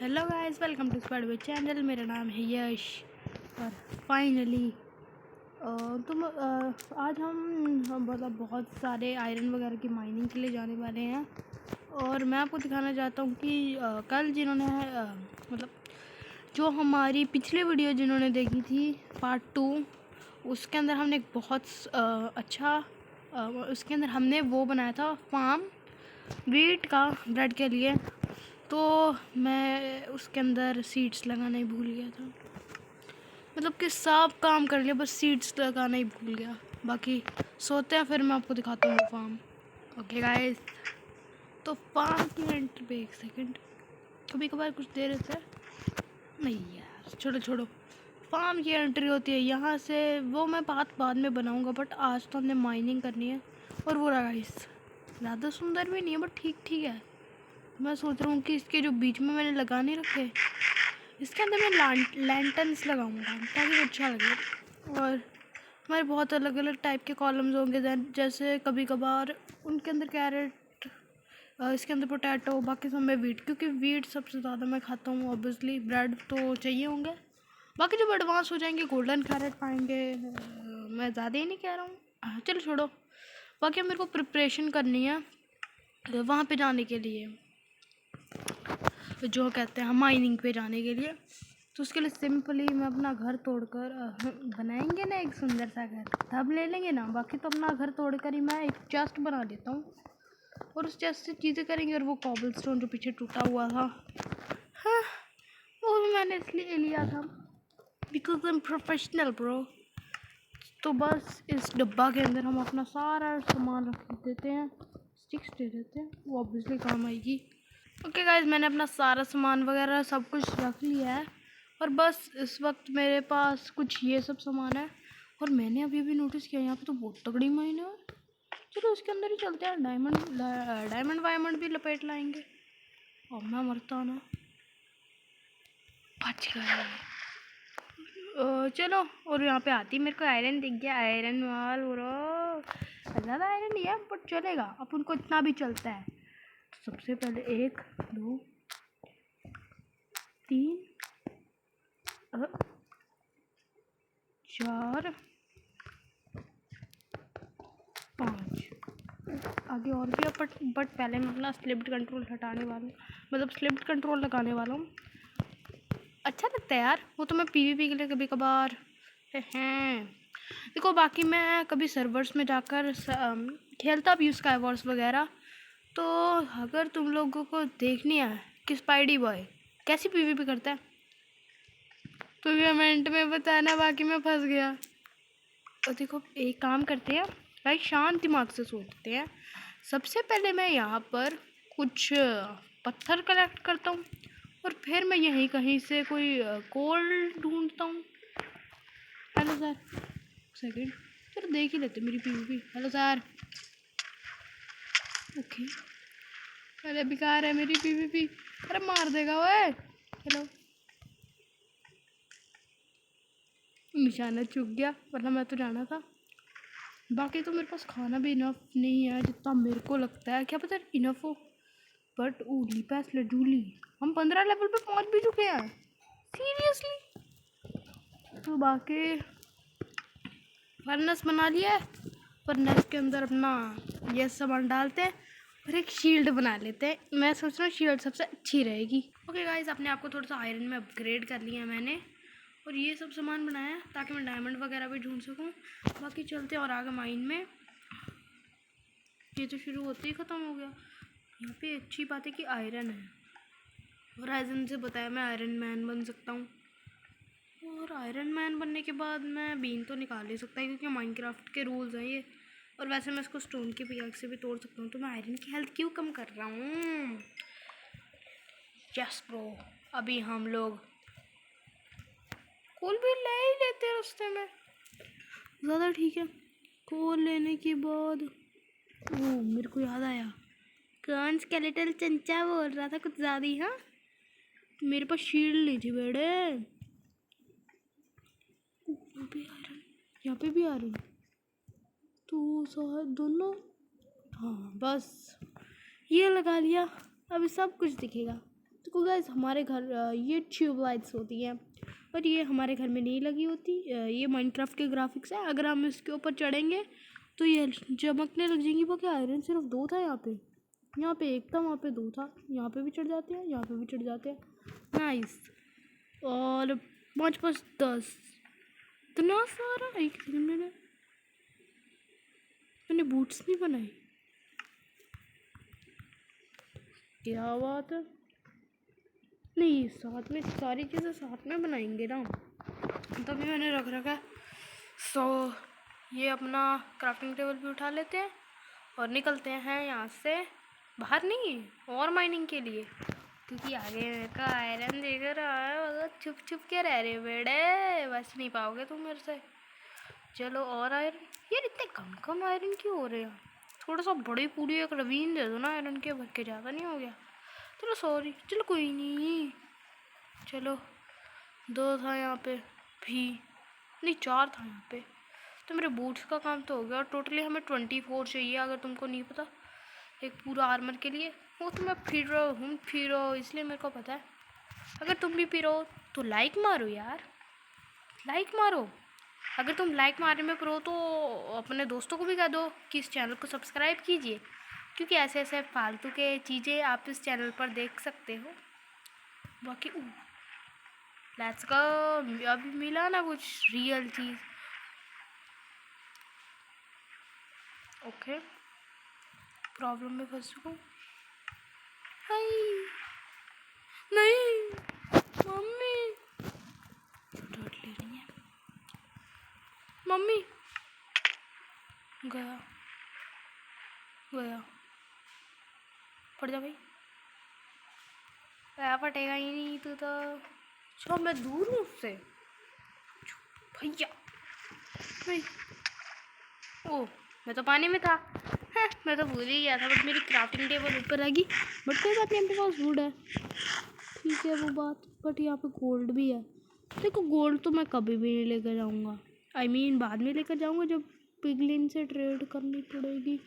Hello guys, welcome to squad with channel. मेरा नाम है यश और फाइनली आज हम मतलब बहुत सारे आयरन वगैरह की माइनिंग के लिए जाने वाले हैं। और मैं आपको दिखाना चाहता हूँ कि कल जिन्होंने मतलब जो हमारी पिछली वीडियो जिन्होंने देखी थी पार्ट 2, उसके अंदर हमने एक बहुत उसके अंदर हमने वो बनाया था फार्म वीट का ब्रेड के लिए। तो मैं उसके अंदर सीड्स लगाना ही भूल गया था, मतलब कि सब काम कर लिया, बस सीड्स लगाना ही भूल गया। बाकी सोते हैं, फिर मैं आपको दिखाता हूँ फार्म। ओके गाइस, तो फार्म की एंट्री पे एक सेकंड, कभी कभार कुछ देर से नहीं यार, छोड़ो। फार्म की एंट्री होती है यहाँ से, वो मैं बाद में बनाऊँगा, बट आज तो हमने माइनिंग करनी है। और वो रहा गाइस, ज़्यादा सुंदर भी नहीं है बट ठीक है। मैं सोच रहा हूँ कि इसके जो बीच में मैंने लगाने रखे, इसके अंदर मैं लैंटर्न्स लगाऊंगा ताकि वो अच्छा लगे। और हमारे बहुत अलग अलग टाइप के कॉलम्स होंगे, जैसे कभी कभार उनके अंदर कैरेट, इसके अंदर पोटैटो, बाकी सब में वीट, क्योंकि वीट सबसे ज़्यादा मैं खाता हूँ। ऑब्वियसली ब्रेड तो चाहिए होंगे, बाकी जब एडवांस हो जाएंगे गोल्डन कैरेट पाएंगे। मैं ज़्यादा ही नहीं कह रहा हूँ, चलो छोड़ो। बाकी मेरे को प्रिपरेशन करनी है वहाँ पे जाने के लिए, जो कहते हैं माइनिंग पे जाने के लिए। तो उसके लिए सिंपली मैं अपना घर तोड़कर बनाएंगे ना एक सुंदर सा घर, तब ले लेंगे ना। बाकी तो अपना घर तोड़कर ही मैं एक चेस्ट बना देता हूँ और उस चेस्ट से चीज़ें करेंगे। और वो कॉबलस्टोन जो पीछे टूटा हुआ था, हाँ, वो भी मैंने इसलिए लिया था because I am professional bro. तो बस इस डब्बा के अंदर हम अपना सारा सामान रख देते हैं, स्टिक्स दे देते हैं, वो ऑब्वियसली काम आएगी। ओके गाइज, मैंने अपना सारा सामान वगैरह सब कुछ रख लिया है और बस इस वक्त मेरे पास कुछ ये सब सामान है। और मैंने अभी नोटिस किया यहाँ पे तो बहुत तगड़ी माइन है। चलो उसके अंदर ही चलते हैं, डायमंड वायमंड भी लपेट लाएंगे। और मैं मरता ना, बच गया। चलो, और यहाँ पे आती मेरे को आयरन दिख गया, आयरन वाल ब्रो। ज़्यादा आयरन नहीं है बट चलेगा, अपन को इतना भी चलता है। तो सबसे पहले 1 2 3 4 5 आगे और भी है, बट पहले मैं अपना स्लिप्ड कंट्रोल हटाने वाला हूँ, मतलब स्लिप्ड कंट्रोल लगाने वाला हूँ। अच्छा लगता है यार, वो तो मैं पीवीपी के लिए कभी कभार हैं। देखो, बाकी मैं कभी सर्वर्स में जाकर खेलता भी स्काई वॉर्स वगैरह। तो अगर तुम लोगों को देखनी है कि स्पाइडी बॉय कैसी पीवीपी करता है तो कमेंट में बताना, बाकी मैं फंस गया। तो देखो, एक काम करते हैं भाई, शांत दिमाग से सोचते हैं। सबसे पहले मैं यहाँ पर कुछ पत्थर कलेक्ट करता हूँ और फिर मैं यहीं कहीं से कोई कोल ढूंढता हूँ। हेलो सर, सेकंड, चलो देख ही लेते मेरी पीवीपी। Hello sir, okay. अरे बेकार है मेरी पीवीपी, अरे मार देगा ओए। हेलो, निशाना चूक गया, वरना मैं तो जाना था। बाकी तो मेरे पास खाना भी इनफ नहीं है जितना मेरे को लगता है, क्या पता इनफ हो। बट ओली पैस लडूली, हम 15 लेवल पे पहुंच भी चुके हैं सीरियसली। तो बाकी फर्नेस बना लिया है, फर्नेस के अंदर अपना ये सामान डालते हैं और एक शील्ड बना लेते हैं। मैं सोच रहा हूँ शील्ड सबसे अच्छी रहेगी। ओके गाइस, अपने आप को थोड़ा सा आयरन में अपग्रेड कर लिया मैंने और ये सब सामान बनाया ताकि मैं डायमंड वगैरह भी ढूंढ सकूं। बाकी चलते हैं और आगे माइन में। ये तो शुरू होते ही ख़त्म हो गया। यहाँ पे अच्छी बात है कि आयरन है, और आयरन से बताया मैं आयरन मैन बन सकता हूँ। और आयरन मैन बनने के बाद मैं बीन तो निकाल ही सकता है क्योंकि माइनक्राफ्ट के रूल्स हैं ये। और वैसे मैं इसको स्टोन की पिकाक से भी तोड़ सकता हूँ, तो मैं आयरन की हेल्थ क्यों कम कर रहा हूँ। यस ब्रो, अभी हम लोग कोल भी ले ही लेते हैं रास्ते में, ज़्यादा ठीक है। कोल लेने के बाद मेरे को याद आया, कौन स्केलेटल चंचा बोल रहा था कुछ ज़्यादा ही। हाँ, मेरे पास शील्ड नहीं थी बेड़े। यहाँ पे भी आयरन, तो शायद दोनों, हाँ बस ये लगा लिया, अभी सब कुछ दिखेगा। देखो गाइस, हमारे घर ये ट्यूबलाइट्स होती हैं, पर ये हमारे घर में नहीं लगी होती। ये माइनक्राफ्ट के ग्राफिक्स है। अगर हम इसके ऊपर चढ़ेंगे तो ये चमकने लग जाएंगी। वो क्या, आयरन सिर्फ 2 था यहाँ पे? यहाँ पे 1 था, वहाँ पे 2 था। यहाँ पे भी चढ़ जाते हैं, यहाँ पे भी चढ़ जाते हैं। नाइस। और 5 5 10 इतना सारा। एक सेकंड, मैंने बूट्स नहीं बनाए। क्या बात है। नहीं, साथ में सारी चीज़ें साथ में बनाएंगे ना, तभी मैंने रख रखा है। सो ये अपना क्राफ्टिंग टेबल भी उठा लेते हैं और निकलते हैं यहाँ से बाहर। नहीं, और माइनिंग के लिए, क्योंकि आगे मेरे का आयरन दिख रहा है। मगर छुप छुप के रह रहे बेड़े, बच नहीं पाओगे तुम मेरे से। चलो, और आयरन। यार इतने कम कम आयरन क्यों हो रहे हैं? थोड़ा सा बड़ी पूरी एक रवीन दे दो ना आयरन के, भर के। ज़्यादा नहीं हो गया? चलो सॉरी, चलो कोई नहीं। चलो, 2 था यहाँ पे भी, नहीं 4 था यहाँ पे। तो मेरे बूट्स का काम तो हो गया। और टोटली हमें 24 चाहिए, अगर तुमको नहीं पता, एक पूरा आर्मर के लिए। वो तो मैं फिरो इसलिए मेरे को पता है। अगर तुम भी फिरो तो लाइक मारो यार, लाइक मारो। अगर तुम लाइक मारने में प्रो तो अपने दोस्तों को भी कह दो कि इस चैनल को सब्सक्राइब कीजिए, क्योंकि ऐसे ऐसे फालतू के चीज़ें आप इस चैनल पर देख सकते हो। बाकी लेट्स गो। अभी मिला ना कुछ रियल चीज़। ओके, प्रॉब्लम में फंस चुका हूँ। हाय, नहीं मम्मी, डर ले रही है मम्मी। गया पड़ जा भाई, गया फटेगा ही नहीं तू तो। चलो मैं दूर हूँ उससे भैया। नहीं, ओ मैं तो पानी में था। मैं तो भूल ही गया था। बट मेरी क्राफ्टिंग टेबल ऊपर रहेगी। बट कोई बात नहीं, अपने पास वुड है, ठीक है वो बात। बट यहाँ पे गोल्ड भी है। देखो, गोल्ड तो मैं कभी भी नहीं लेकर जाऊँगा। आई मीन बाद में लेकर जाऊँगा जब पिगलिन से ट्रेड करनी पड़ेगी।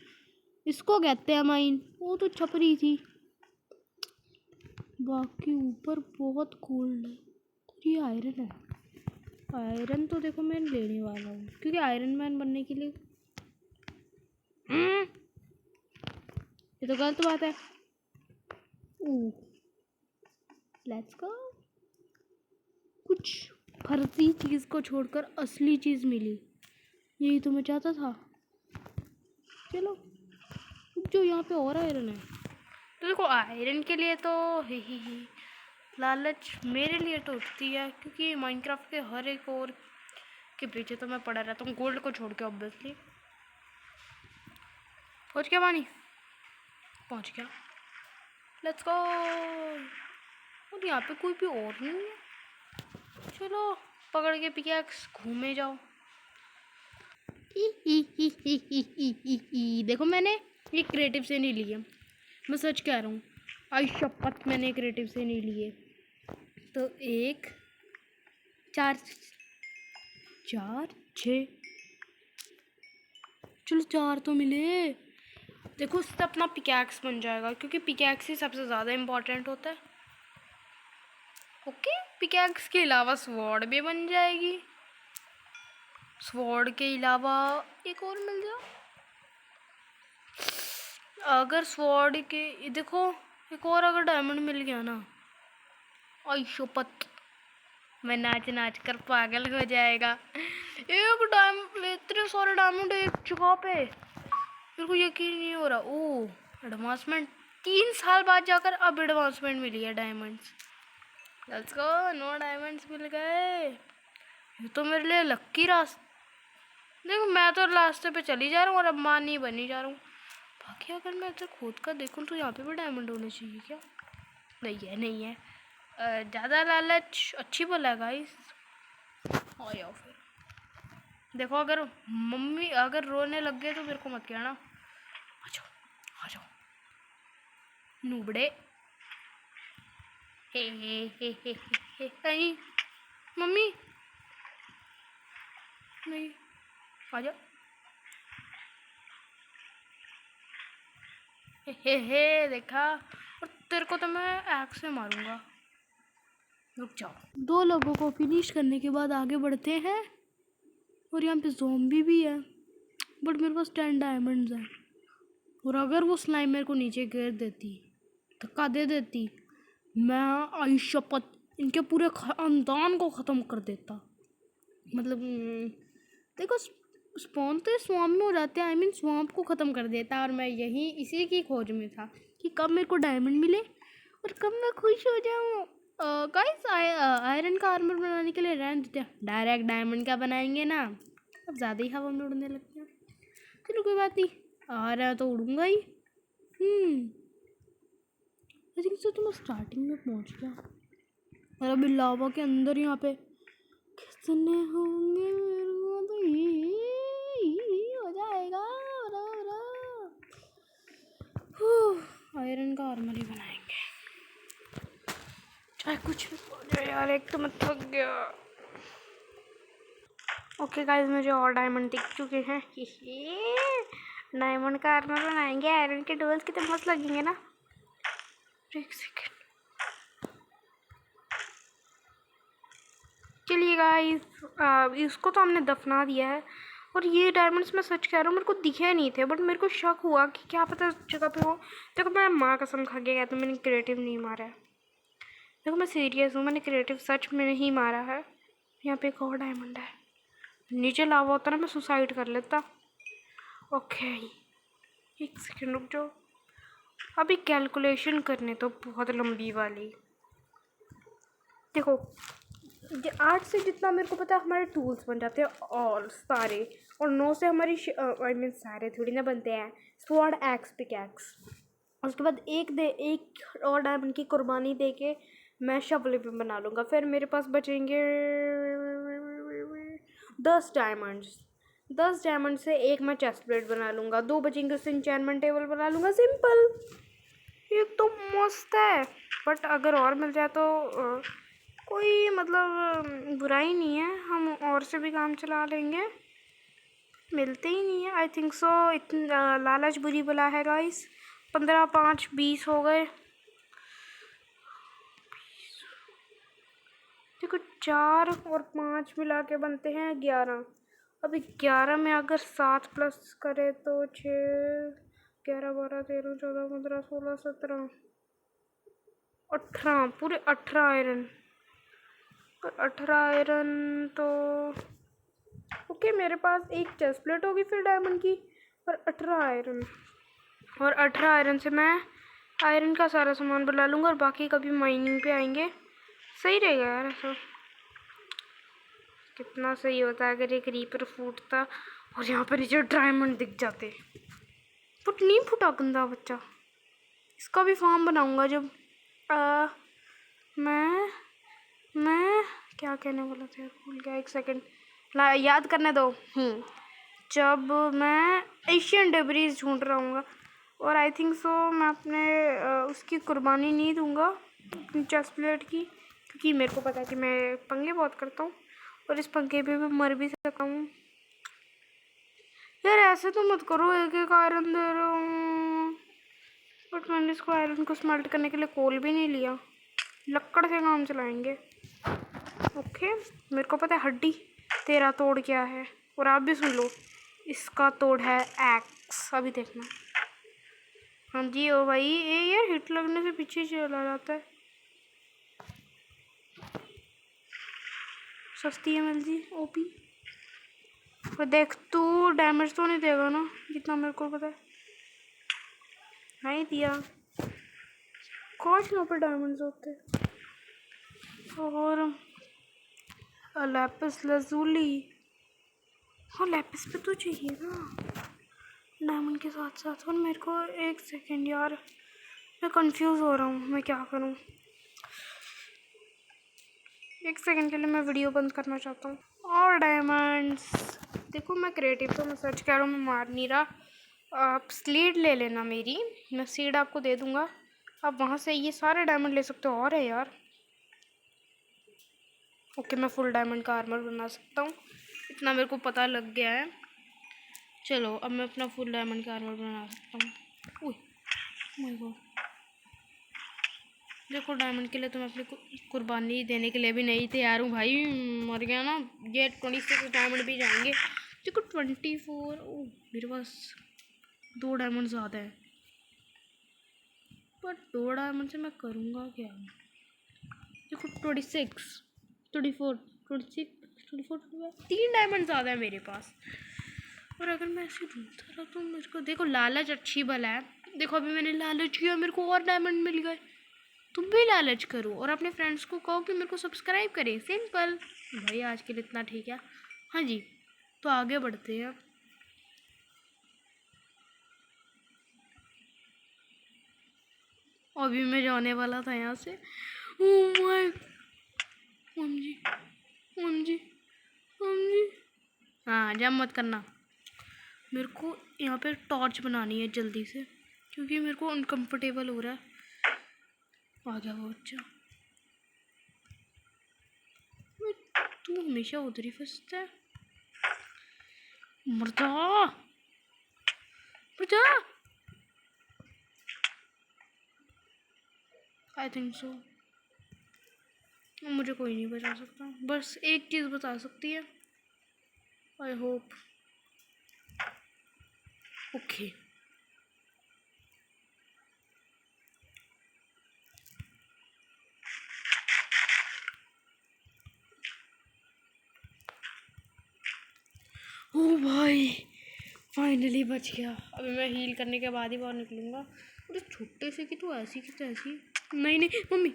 इसको कहते हैं माइन। वो तो छपरी थी। बाकी ऊपर बहुत गोल्ड है। ये आयरन है। आयरन तो देखो मैं लेने वाला हूँ, क्योंकि आयरन मैन बनने के लिए ये तो गलत बात है। Let's go. कुछ फर्जी चीज़ को छोड़कर असली चीज़ मिली, यही तो मैं चाहता था। चलो, जो यहाँ पे और आयरन है। तो देखो, आयरन के लिए तो ही लालच मेरे लिए तो उठती है, क्योंकि माइनक्राफ्ट के हर एक और के पीछे तो मैं पड़ा रहता हूँ, गोल्ड को छोड़ के। ऑब्वियसली पहुँच गया पानी, पहुँच गया। Let's go. और यहाँ पे कोई भी और नहीं है। चलो, पकड़ के पिकैक्स घूमे जाओ। देखो, मैंने ये क्रिएटिव से नहीं लिए, मैं सच कह रहा हूँ। आई शपथ, मैंने क्रिएटिव से नहीं लिए। तो 1 4 4 6, चलो 4 तो मिले। देखो, उससे अपना पिकैक्स बन जाएगा, क्योंकि पिकैक्स ही सबसे ज़्यादा इम्पोर्टेंट होता है। ओके, पिकैक्स के अलावा स्वॉर्ड भी बन जाएगी। स्वॉर्ड के अलावा एक और मिल जाओ। अगर स्वॉर्ड के, देखो, एक और अगर डायमंड मिल गया ना, आई शपथ, मैं नाच नाच कर पागल हो जाएगा। एक डायमंड, इतने सारे डायमंड एक जगह पे, मेरे को यकीन नहीं हो रहा। ओ एडवांसमेंट, 3 साल बाद जाकर अब एडवांसमेंट मिली है diamonds. Let's go, no diamonds मिल गए। ये तो मेरे लिए लक्की रास्ता। देखो, मैं तो रास्ते पे चली जा रहा हूँ और अब मां नहीं बनी जा रहा हूँ। बाकी अगर मैं इधर खोद कर देखूँ तो यहाँ पे भी डायमंड होने चाहिए क्या? नहीं है। ज़्यादा लालच अच्छी बोला है गाइस। और या फिर देखो, अगर मम्मी अगर रोने लग गए तो मेरे को मत कहना। आ जाओ नूबड़े। हे नहीं मम्मी, नहीं, आ जाओ। हे देखा, और तेरे को तो मैं एक्स से मारूंगा। रुक जाओ। 2 लोगों को फिनिश करने के बाद आगे बढ़ते हैं। और यहाँ पे ज़ॉम्बी भी है, बट मेरे पास 10 डायमंड्स हैं। और अगर वो स्लाइम मेरे को नीचे गिर देती, धक्का दे देती, मैं आई शपथ इनके पूरे खानदान को ख़त्म कर देता। मतलब देखो, स्पॉन तो स्वाम्प में हो जाते हैं, आई मीन स्वाम्प को ख़त्म कर देता। और मैं यही इसी की खोज में था कि कब मेरे को डायमंड मिले और कब मैं खुश हो जाऊँ। गाइस, आयरन का आर्मर बनाने के लिए रहने देते हैं, डायरेक्ट डायमंड का बनाएंगे ना, अब ज़्यादा ही हवा में उड़ने लगते हैं। चलो कोई बात नहीं, आ रहा है तो उड़ूंगा ही। आई थिंक सो तो मैं स्टार्टिंग में पहुंच गया। और अभी लावा के अंदर यहाँ पे कितने होंगे, मेरे को तो ये हो जाएगा। आयरन का आर्मर ही बनाएंगे, चाहे कुछ भी हो जाए यार। एक तो मैं थक गया। ओके गाइस, मुझे और डायमंड दिख चुके हैं। डायमंड का आर्मर बनाएंगे, आयरन के डोल्स कितने मस्त लगेंगे ना। एक सेकेंड, चलिए गाइस, इसको तो हमने दफना दिया है। और ये डायमंड्स मैं सच कह रहा हूँ, मेरे को दिखे नहीं थे, बट मेरे को शक हुआ कि क्या पता उस जगह पे हो। देखो, मैं माँ कसम खा के कहता हूँ, मैंने क्रिएटिव नहीं मारा है। देखो, मैं सीरियस हूँ, मैंने क्रिएटिव सच में नहीं मारा है। यहाँ पे एक और डायमंड है। नीचे लावा होता ना, मैं सुसाइड कर लेता। ओके, एक सेकेंड रुक जाओ, अभी कैलकुलेशन करने तो बहुत लंबी वाली। देखो, 8 से जितना मेरे को पता है हमारे टूल्स बन जाते हैं और सारे। और 9 से हमारी आई मीन सारे थोड़ी ना बनते हैं। Sword, x, pickaxe. उसके बाद एक और डायमंड की कुर्बानी दे के मैं शवल भी बना लूँगा। फिर मेरे पास बचेंगे 10 डायमंड्स। 10 डायमंड से एक मैं चेस्ट प्लेट बना लूँगा, 2 बचेंगे उससे एन्चेंटमेंट टेबल बना लूँगा। सिंपल, ये तो मस्त है। बट अगर और मिल जाए तो कोई मतलब बुराई नहीं है, हम और से भी काम चला लेंगे। मिलते ही नहीं है, आई थिंक सो। इतना लालच बुरी बला है गाइस। 15, 5, 20 हो गए। देखो, 4 और 5 मिला के बनते हैं 11। अभी 11 में अगर 7 प्लस करे तो 6, 11, 12, 13, 14, 15, 16, 17, 18, पूरे 18 आयरन। 18 आयरन तो ओके, मेरे पास एक चेस्ट प्लेट होगी फिर डायमंड की, और 18 आयरन। और 18 आयरन से मैं आयरन का सारा सामान बना लूँगा, और बाकी कभी माइनिंग पे आएंगे। सही रहेगा यार ऐसा। कितना सही होता है अगर एक रीपर फूटता और यहाँ पर नीचे डायमंड दिख जाते। बट नहीं फूटा, गंदा बच्चा। इसका भी फार्म बनाऊँगा जब मैं क्या कहने वाला था, भूल गया। एक सेकेंड, याद करने दो। जब मैं एशियन डेब्रीज ढूंढ रहा हूँ, और आई थिंक सो मैं अपने उसकी कुर्बानी नहीं दूंगा चेस्ट प्लेट की, क्योंकि मेरे को पता है कि मैं पंगे बहुत करता हूँ और इस पंगे पे मैं मर भी सकता हूँ। यार ऐसे तो मत करो, एक एक आयरन दे रहा हूँ। बट मैंने इसको आयरन को स्मेल्ट करने के लिए कोल भी नहीं लिया, लकड़ से काम चलाएंगे। ओके, मेरे को पता है हड्डी तेरा तोड़ क्या है, और आप भी सुन लो, इसका तोड़ है एक्स। अभी देखना। हाँ जी, ओ भाई, ये यार हिट लगने से पीछे चला जाता है। सस्ती है मिल जी, ओपी। और देख, तू डैमेज तो नहीं देगा ना, जितना मेरे को पता है। नहीं दिया, काश यहाँ पर डायमंड्स होते। और लैपिस लजूली, हाँ लैपिस पे तो चाहिए ना डायमंड के साथ साथ। और मेरे को एक सेकेंड यार, मैं कंफ्यूज हो रहा हूँ, मैं क्या करूँ। एक सेकेंड के लिए मैं वीडियो बंद करना चाहता हूँ। और डायमंड्स देखो, मैं क्रिएटिव तो मैं सर्च कर रहा हूँ, मैं मार नहीं रहा। आप स्लीड ले लेना मेरी, मैं सीड आपको दे दूँगा, आप वहाँ से ये सारे डायमंड ले सकते हो। और है यार, ओके, मैं फुल डायमंड का आर्मर बना सकता हूँ, इतना मेरे को पता लग गया है। चलो, अब मैं अपना फुल डायमंड का आर्मर बना सकता हूँ। ओह माय गॉड, देखो डायमंड के लिए तो मैं अपनी कुर्बानी देने के लिए भी नहीं तैयार हूँ भाई। मर गया ना, ये 26 डायमंड भी जाएंगे। देखो 24। ओ मेरे पास 2 डायमंड ज़्यादा है, पर 2 डायमंड से मैं करूँगा क्या? देखो 26, 24, 26, 24, 3 डायमंड ज़्यादा है मेरे पास। और अगर मैं ऐसे ढूंढता रहा तो मुझको, देखो लालच अच्छी भला है। देखो अभी मैंने लालच किया, मेरे को और डायमंड मिल गए। तुम भी लालच करो और अपने फ्रेंड्स को कहो कि मेरे को सब्सक्राइब करें। सिंपल भाई, आज के लिए इतना ठीक है। हाँ जी, तो आगे बढ़ते हैं। अभी मैं जाने वाला था यहाँ से। ओह माय, ओम जी, ओम जी, ओम जी। हाँ जब मत करना। मेरे को यहाँ पे टॉर्च बनानी है जल्दी से, क्योंकि मेरे को अनकंफर्टेबल हो रहा है। आ गया वो बच्चा। तू हमेशा उधर ही फंसता है। मरजा मरजा। आई थिंक सो मुझे कोई नहीं बचा सकता। बस एक चीज़ बता सकती है, आई होप। ओके ओ भाई, फाइनली बच गया। अभी मैं हील करने के बाद ही बाहर निकलूंगा। अरे छोटे से की तो ऐसी की तैसी। नहीं नहीं मम्मी,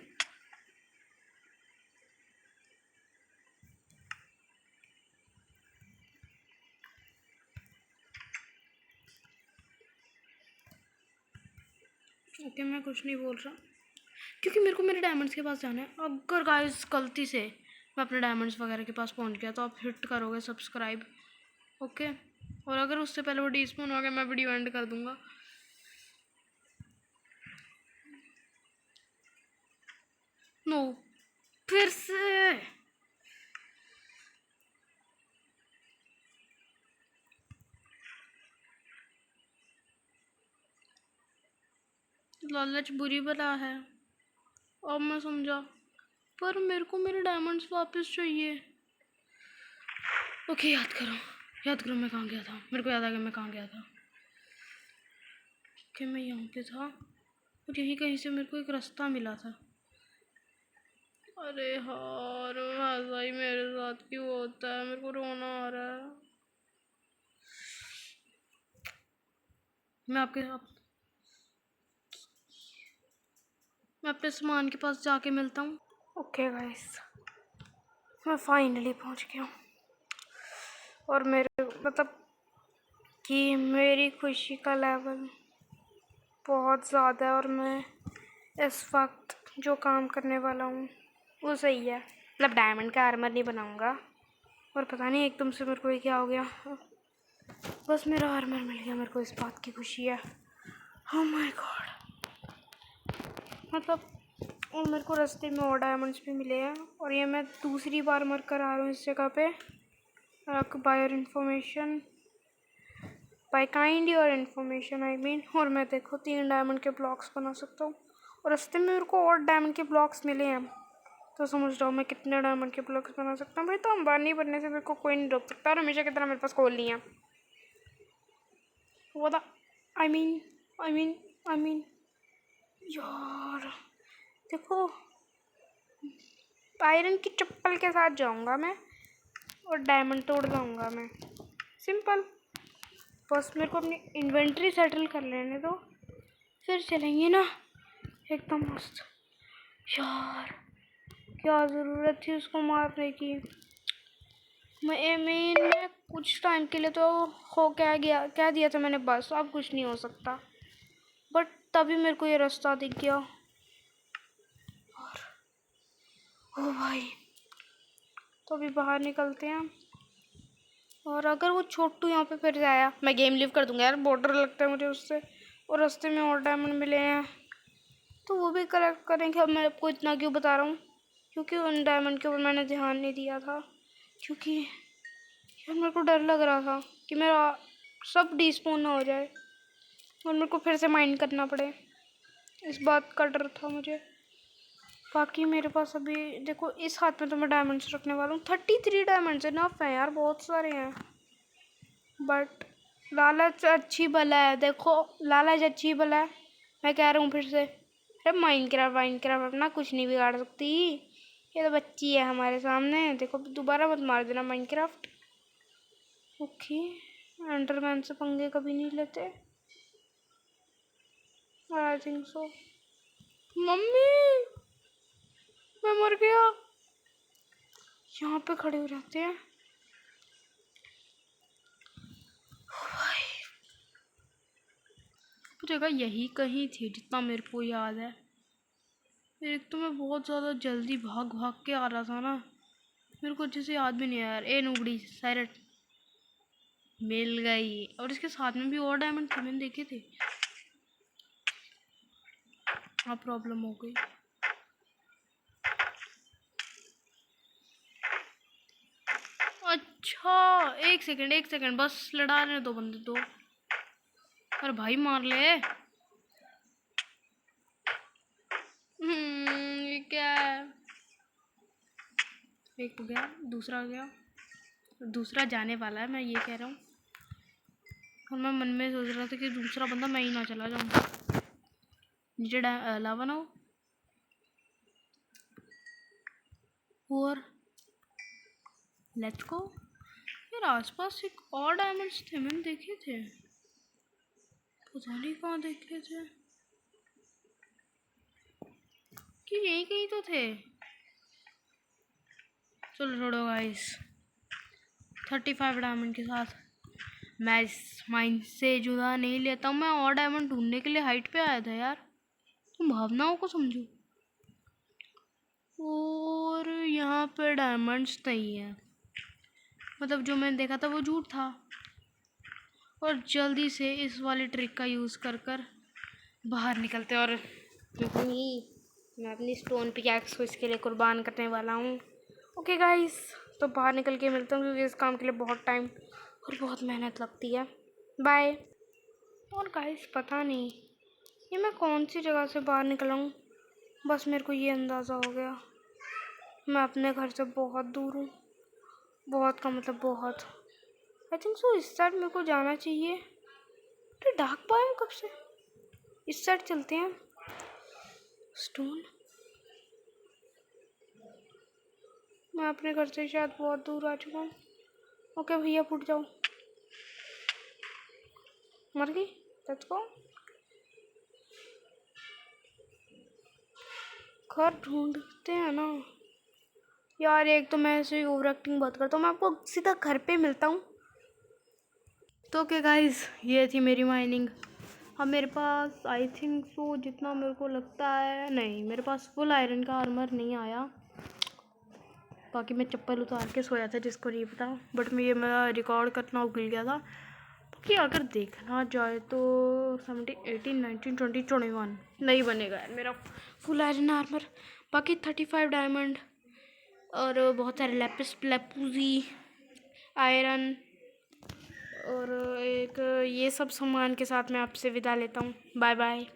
ओके मैं कुछ नहीं बोल रहा, क्योंकि मेरे को मेरे डायमंड्स के पास जाना है। अगर गाइस गलती से मैं अपने डायमंड्स वगैरह के पास पहुंच गया तो आप हिट करोगे सब्सक्राइब, ओके। और अगर उससे पहले वो डीस्पोन हो गया, मैं वीडियो एंड कर दूंगा। नो, फिर से लालच बुरी बला है, अब मैं समझा। पर मेरे को मेरे डायमंड्स वापस चाहिए। ओके याद करो, याद करो मैं कहाँ गया था। मेरे को याद आ गया मैं कहाँ गया था। कि मैं यहाँ पे था और यहीं कहीं से मेरे को एक रास्ता मिला था। अरे यार भाई, मेरे साथ क्यों होता है? मेरे को रोना आ रहा है। मैं आपके साथ, मैं अपने सामान के पास जाके मिलता हूँ। ओके गाइस, मैं फाइनली पहुँच गया हूँ। और मेरे मतलब कि मेरी खुशी का लेवल बहुत ज़्यादा है। और मैं इस वक्त जो काम करने वाला हूँ वो सही है। मतलब डायमंड का आर्मर नहीं बनाऊँगा। और पता नहीं एकदम से मेरे को ये क्या हो गया। बस मेरा आर्मर मिल गया, मेरे को इस बात की खुशी है। ओह माय गॉड, मतलब और मेरे को रास्ते में और डायमंड्स भी मिले हैं। और ये मैं दूसरी बार मर कर आ रहा हूँ इस जगह पे। By your information, by kind your information I mean. और मैं देखो 3 डायमंड के ब्लॉक्स बना सकता हूँ। और रास्ते में मेरे को और डायमंड के ब्लॉक्स मिले हैं, तो समझ रहा हूँ मैं कितने डायमंड के ब्लॉक्स बना सकता हूँ। भाई तो अंबानी बनने से मेरे को कोई नहीं रोक सकता। और हमेशा की तरह मेरे पास कोल नहीं है। वो था आई मीन यार, देखो आयरन की चप्पल के साथ जाऊंगा मैं और डायमंड तोड़ जाऊंगा मैं। सिंपल, बस मेरे को अपनी इन्वेंट्री सेटल कर लेने दो, फिर चलेंगे ना एकदम मस्त। यार क्या ज़रूरत थी उसको मारने की। मैं कुछ टाइम के लिए तो हो क्या दिया था मैंने, बस अब कुछ नहीं हो सकता। बट तभी मेरे को ये रास्ता दिख गया। और ओ भाई, तो अभी बाहर निकलते हैं। और अगर वो छोटू यहाँ पे फिर से आया, मैं गेम लीव कर दूंगा यार, बॉर्डर लगता है मुझे उससे। और रास्ते में और डायमंड मिले हैं तो वो भी कलेक्ट करेंगे। अब मैं आपको इतना क्यों बता रहा हूँ, क्योंकि उन डायमंड के ऊपर मैंने ध्यान नहीं दिया था। क्योंकि यार मेरे को डर लग रहा था कि मेरा सब डिस्पोन ना हो जाए और मेरे को फिर से माइंड करना पड़े। इस बात का डर था मुझे। बाकी मेरे पास अभी देखो इस हाथ में तो मैं डायमंड्स रखने वाला हूँ। 33 डायमंड्स है ना है यार, बहुत सारे हैं। बट लालच अच्छी बला है, देखो लालच अच्छी बला है। मैं कह रहा हूँ फिर से, अरे माइनक्राफ्ट अपना कुछ नहीं बिगाड़ सकती। ये तो बच्ची है हमारे सामने। देखो दोबारा मत मार देना माइनक्राफ्ट। ओके, एंडरमैन से पंगे कभी नहीं लेते। I think so. मम्मी मैं मर गया। यहाँ पे खड़े हो जाते हैं। जगह यही कहीं थी जितना मेरे को याद है। एक तो मैं बहुत ज़्यादा जल्दी भाग भाग के आ रहा था ना, मेरे को अच्छे से याद भी नहीं है यार। ए नुबड़ी सैरट मिल गई, और इसके साथ में भी और डायमंड थे, मैंने देखे थे। हाँ प्रॉब्लम हो गई। अच्छा एक सेकंड बस लड़ा रहे दो बंदे दो। अरे भाई मार ले। ये क्या है? एक हो गया, दूसरा हो गया, दूसरा जाने वाला है, मैं ये कह रहा हूँ। और मैं मन में सोच रहा था कि दूसरा बंदा मैं ही ना चला जाऊँ। नीचे लावा ना हो। और लेट्स गो। यार आसपास एक और डायमंड्स थे, मैंने देखे थे, पता नहीं कहाँ देखे थे, कि यही कहीं तो थे। चलो छोड़ो गाइस, 35 डायमंड के साथ मैं इस माइंड से जुदा नहीं लेता हूँ। मैं और डायमंड ढूंढने के लिए हाइट पे आया था यार, तुम भावनाओं को समझो। और यहाँ पे डायमंड्स नहीं है, मतलब जो मैंने देखा था वो झूठ था। और जल्दी से इस वाली ट्रिक का यूज़ कर कर बाहर निकलते, और मैं अपनी स्टोन पिकैक्स को इसके लिए कुर्बान करने वाला हूँ। ओके गाइस, तो बाहर निकल के मिलता हूँ, क्योंकि इस काम के लिए बहुत टाइम और बहुत मेहनत लगती है। बाय। और गाइस पता नहीं ये मैं कौन सी जगह से बाहर निकला हूँ, बस मेरे को ये अंदाज़ा हो गया मैं अपने घर से बहुत दूर हूँ। बहुत का मतलब बहुत। आई थिंक सो इस साइड मेरे को जाना चाहिए। तो डार्क पाया कब से, इस साइड चलते हैं। स्टोन, मैं अपने घर से शायद बहुत दूर आ चुका हूँ। ओके भैया फूट जाओ, मर गई। Let's go. घर ढूंढते हैं ना यार। एक तो मैं ऐसे ओवर एक्टिंग बहुत करता हूँ। मैं आपको सीधा घर पे मिलता हूँ। तो ओके गाइस, ये थी मेरी माइनिंग। अब मेरे पास आई थिंक सो जितना मेरे को लगता है, नहीं मेरे पास फुल आयरन का आर्मर नहीं आया। बाकी मैं चप्पल उतार के सोया था, जिसको नहीं पता, बट मैं रिकॉर्ड करना भूल गया था। कि अगर देखना जाए तो 17, 18, 19, 20, 21 नहीं बनेगा यार मेरा फुल आयरन आर्मर। बाकी 35 डायमंड और बहुत सारे लेपिस लेपूजी आयरन और एक ये सब सामान के साथ मैं आपसे विदा लेता हूँ। Bye bye.